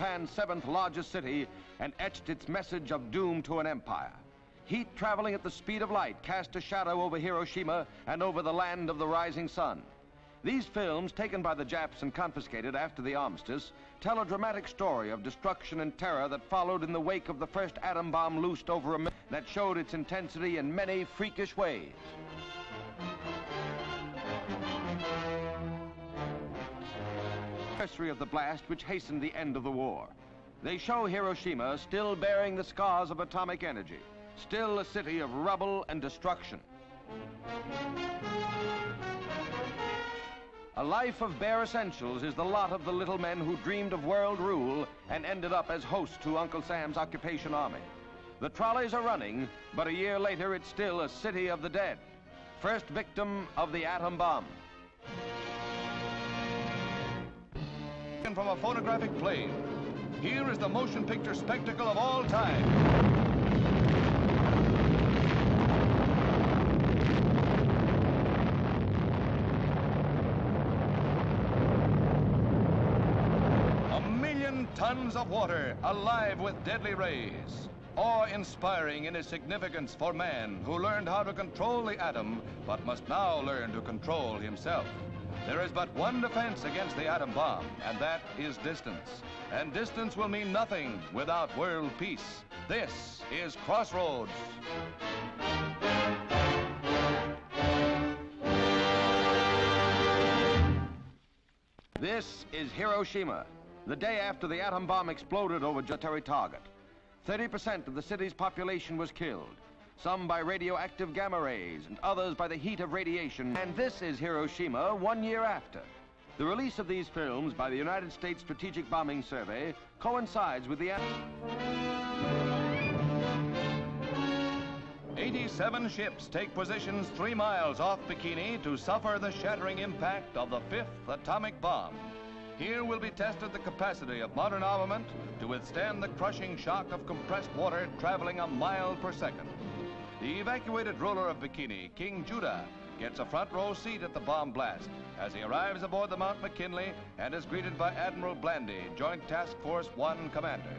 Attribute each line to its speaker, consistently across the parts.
Speaker 1: Japan's 7th largest city and etched its message of doom to an empire. Heat traveling at the speed of light cast a shadow over Hiroshima and over the land of the rising sun. These films, taken by the Japs and confiscated after the armistice, tell a dramatic story of destruction and terror that followed in the wake of the first atom bomb loosed over America that showed its intensity in many freakish ways. Anniversary of the blast which hastened the end of the war. They show Hiroshima still bearing the scars of atomic energy, still a city of rubble and destruction. A life of bare essentials is the lot of the little men who dreamed of world rule and ended up as hosts to Uncle Sam's occupation army. The trolleys are running, but a year later it's still a city of the dead. First victim of the atom bomb.
Speaker 2: From a photographic plane, here is the motion picture spectacle of all time. Tons of water alive with deadly rays. Awe-inspiring in its significance for man who learned how to control the atom, but must now learn to control himself. There is but one defense against the atom bomb, and that is distance. And distance will mean nothing without world peace. This is Crossroads.
Speaker 1: This is Hiroshima, the day after the atom bomb exploded over a military target. 30% of the city's population was killed, some by radioactive gamma rays and others by the heat of radiation. And this is Hiroshima 1 year after. The release of these films by the United States Strategic Bombing Survey coincides with the
Speaker 2: 87 ships take positions 3 miles off Bikini to suffer the shattering impact of the 5th atomic bomb. Here will be tested the capacity of modern armament to withstand the crushing shock of compressed water traveling a mile per second. The evacuated ruler of Bikini, King Judah, gets a front row seat at the bomb blast as he arrives aboard the Mount McKinley and is greeted by Admiral Blandy, Joint Task Force 1 commander.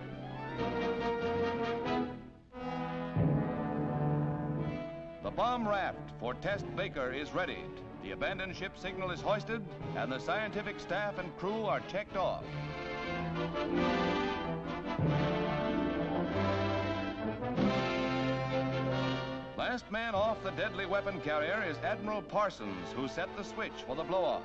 Speaker 2: The bomb raft for Test Baker is readied. The abandoned ship signal is hoisted, and the scientific staff and crew are checked off. Last man off the deadly weapon carrier is Admiral Parsons, who set the switch for the blow-off.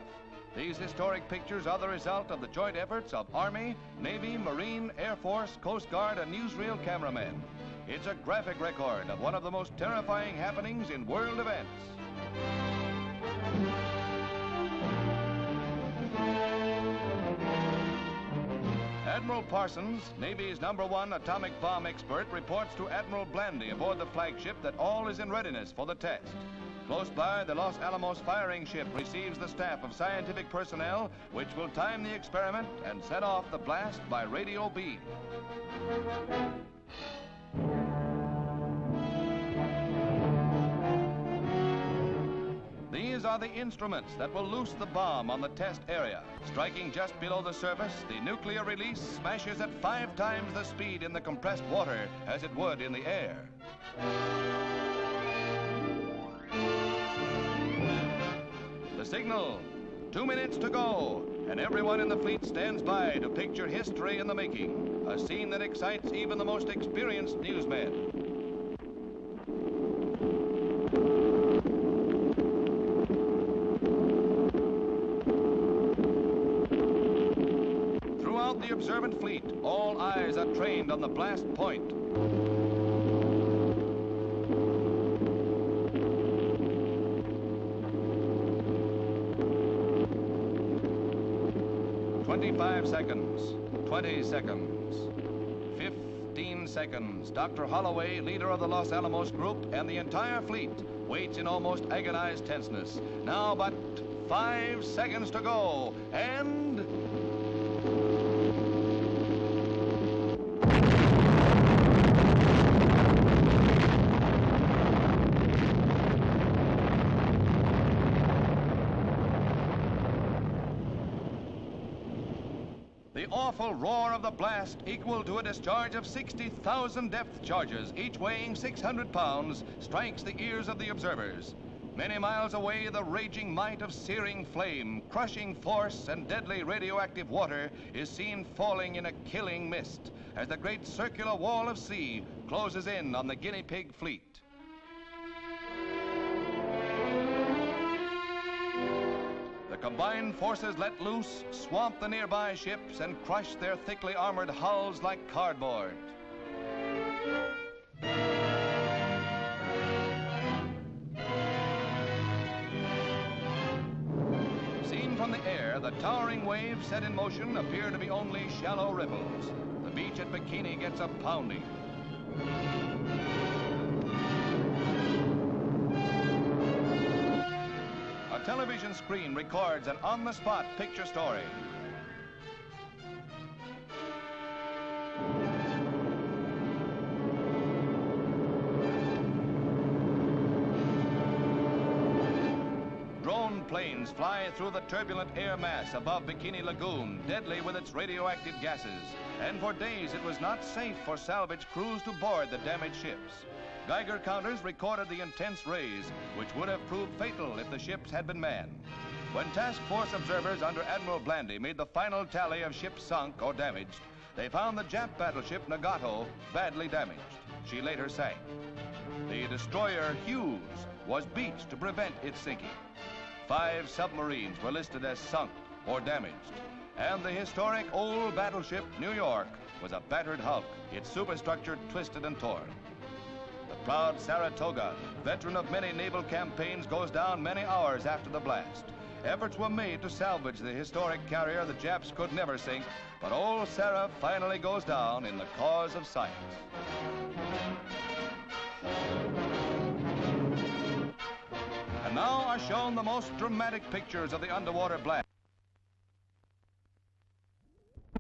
Speaker 2: These historic pictures are the result of the joint efforts of Army, Navy, Marine, Air Force, Coast Guard, and newsreel cameramen. It's a graphic record of one of the most terrifying happenings in world events. Admiral Parsons, Navy's #1 atomic bomb expert, reports to Admiral Blandy aboard the flagship that all is in readiness for the test. Close by, the Los Alamos firing ship receives the staff of scientific personnel, which will time the experiment and set off the blast by radio beam. These are the instruments that will loose the bomb on the test area. Striking just below the surface, the nuclear release smashes at 5 times the speed in the compressed water as it would in the air. The signal, 2 minutes to go, and everyone in the fleet stands by to picture history in the making, a scene that excites even the most experienced newsmen. The observant fleet, all eyes are trained on the blast point. "25 seconds, 20 seconds, 15 seconds. Dr. Holloway, leader of the Los Alamos group, and the entire fleet waits in almost agonized tenseness. Now but 5 seconds to go, and... The The awful roar of the blast, equal to a discharge of 60,000 depth charges, each weighing 600 pounds, strikes the ears of the observers. Many miles away, the raging might of searing flame, crushing force, and deadly radioactive water is seen falling in a killing mist as the great circular wall of sea closes in on the guinea pig fleet. The combined forces let loose, swamp the nearby ships, and crush their thickly armored hulls like cardboard. Seen from the air, the towering waves set in motion appear to be only shallow ripples. The beach at Bikini gets a pounding. A television screen records an on-the-spot picture story. Drone planes fly through the turbulent air mass above Bikini Lagoon, deadly with its radioactive gases. And for days it was not safe for salvage crews to board the damaged ships. Geiger counters recorded the intense rays, which would have proved fatal if the ships had been manned. When task force observers under Admiral Blandy made the final tally of ships sunk or damaged, they found the Jap battleship Nagato badly damaged. She later sank. The destroyer Hughes was beached to prevent its sinking. 5 submarines were listed as sunk or damaged, and the historic old battleship New York was a battered hulk, its superstructure twisted and torn. The proud Saratoga, veteran of many naval campaigns, goes down many hours after the blast. Efforts were made to salvage the historic carrier the Japs could never sink, but old Sarah finally goes down in the cause of science. And now are shown the most dramatic pictures of the underwater blast.